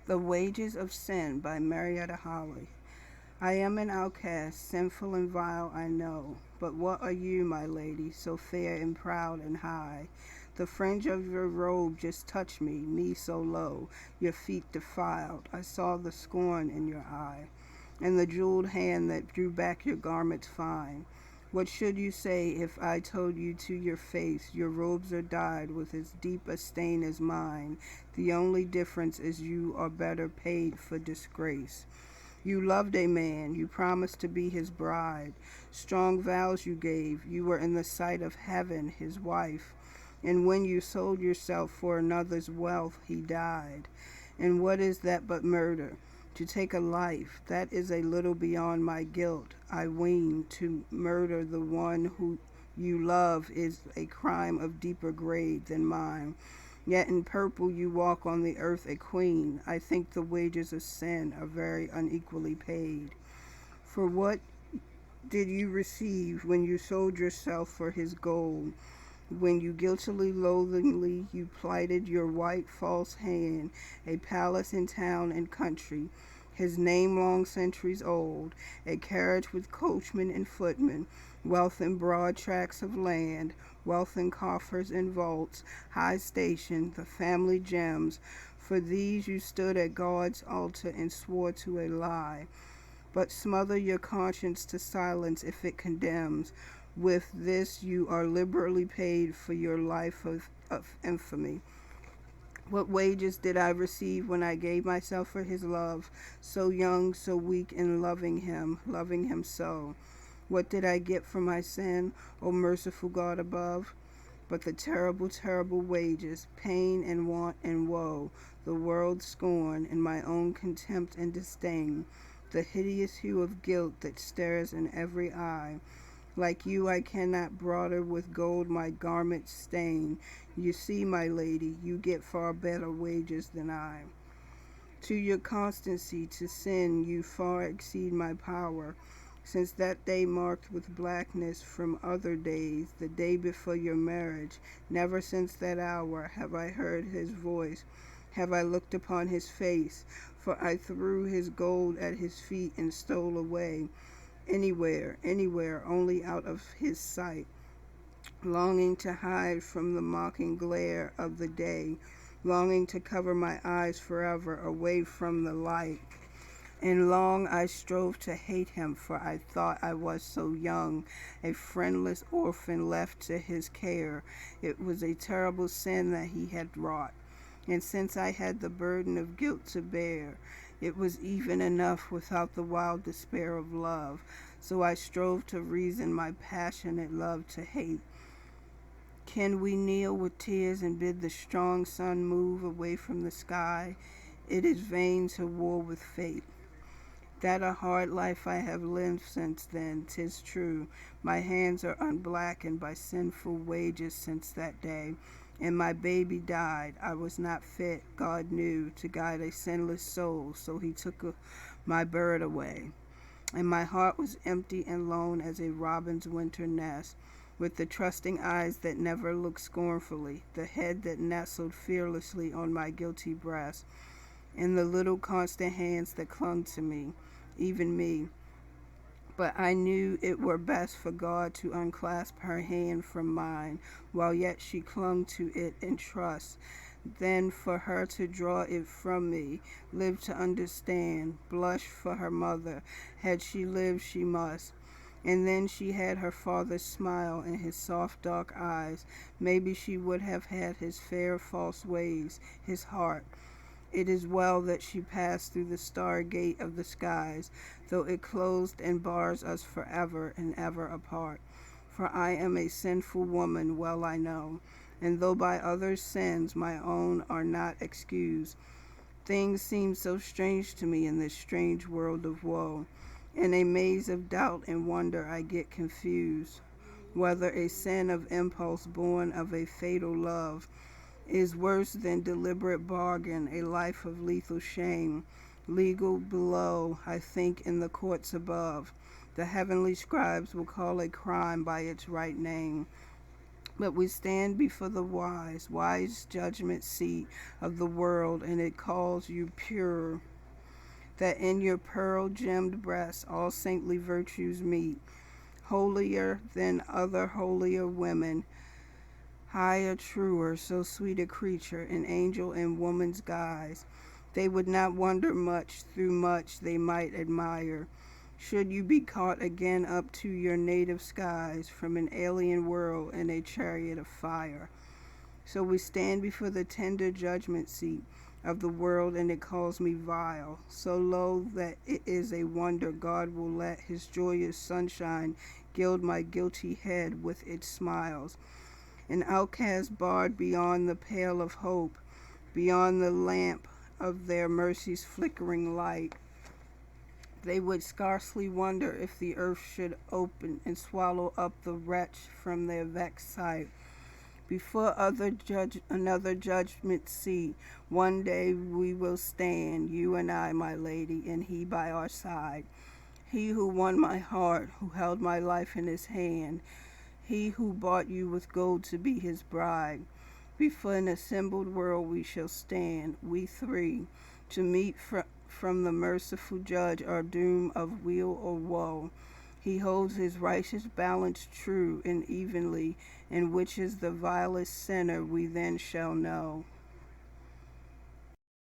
The Wages of Sin by Marietta, Holley. I am an outcast, sinful and vile, I know. But what are you, my lady, so fair and proud and high? The fringe of your robe just touched me so low, your feet defiled. I saw the scorn in your eye, and the jeweled hand that drew back your garments fine. What should you say if I told you to your face, your robes are dyed with as deep a stain as mine? The only difference is you are better paid for disgrace. You loved a man, you promised to be his bride. Strong vows you gave, you were in the sight of heaven, his wife. And when you sold yourself for another's wealth, he died. And what is that but murder? To take a life, that is a little beyond my guilt. I ween to murder the one who you love is a crime of deeper grade than mine. Yet in purple you walk on the earth a queen. I think the wages of sin are very unequally paid. For what did you receive when you sold yourself for his gold? When you guiltily, loathingly, you plighted your white false hand, a palace in town and country, his name long centuries old, a carriage with coachman and footman, wealth in broad tracts of land, wealth in coffers and vaults, high station, the family gems. For these you stood at God's altar and swore to a lie. But smother your conscience to silence if it condemns. With this you are liberally paid for your life of infamy. What wages did I receive when I gave myself for his love, so young, so weak in loving him so? What did I get for my sin, O merciful God above? But the terrible, terrible wages, pain and want and woe, the world's scorn and my own contempt and disdain, the hideous hue of guilt that stares in every eye. Like you I cannot broader with gold my garment stain. You see, my lady, you get far better wages than I. To your constancy to sin you far exceed my power. Since that day marked with blackness from other days, the day before your marriage, never since that hour have I heard his voice, have I looked upon his face, for I threw his gold at his feet and stole away, anywhere, only out of his sight, longing to hide from the mocking glare of the day, longing to cover my eyes forever away from the light. And long I strove to hate him, for I thought I was so young, a friendless orphan left to his care. It was a terrible sin that he had wrought, and since I had the burden of guilt to bear, it was even enough without the wild despair of love. So I strove to reason my passionate love to hate. Can we kneel with tears and bid the strong sun move away from the sky? It is vain to war with fate. That a hard life I have lived since then, 'tis true. My hands are unblackened by sinful wages since that day. And my baby died. I was not fit, God knew, to guide a sinless soul, so he took my bird away. And my heart was empty and lone as a robin's winter nest, with the trusting eyes that never looked scornfully, the head that nestled fearlessly on my guilty breast, and the little constant hands that clung to me, even me. But I knew it were best for God to unclasp her hand from mine, while yet she clung to it in trust, than for her to draw it from me, live to understand, blush for her mother. Had she lived, she must. And then she had her father's smile in his soft dark eyes. Maybe she would have had his fair false ways, his heart. It is well that she passed through the star gate of the skies, though it closed and bars us forever and ever apart. For I am a sinful woman, well I know, and though by others' sins my own are not excused, things seem so strange to me in this strange world of woe. In a maze of doubt and wonder I get confused, whether a sin of impulse born of a fatal love is worse than deliberate bargain, a life of lethal shame, legal below, I think in the courts above. The heavenly scribes will call a crime by its right name. But we stand before the wise judgment seat of the world, and it calls you pure, that in your pearl gemmed breast all saintly virtues meet, holier than other holier women, higher, truer, so sweet a creature, an angel in woman's guise. They would not wonder much, through much they might admire, should you be caught again up to your native skies from an alien world in a chariot of fire. So we stand before the tender judgment seat of the world, and it calls me vile, so low that it is a wonder God will let his joyous sunshine gild my guilty head with its smiles. An outcast barred beyond the pale of hope, beyond the lamp of their mercy's flickering light. They would scarcely wonder if the earth should open and swallow up the wretch from their vexed sight. Before another judgment seat, one day we will stand, you and I, my lady, and he by our side. He who won my heart, who held my life in his hand, he who bought you with gold to be his bride. Before an assembled world we shall stand, we three, to meet from the merciful judge our doom of weal or woe. He holds his righteous balance true and evenly, and which is the vilest sinner we then shall know.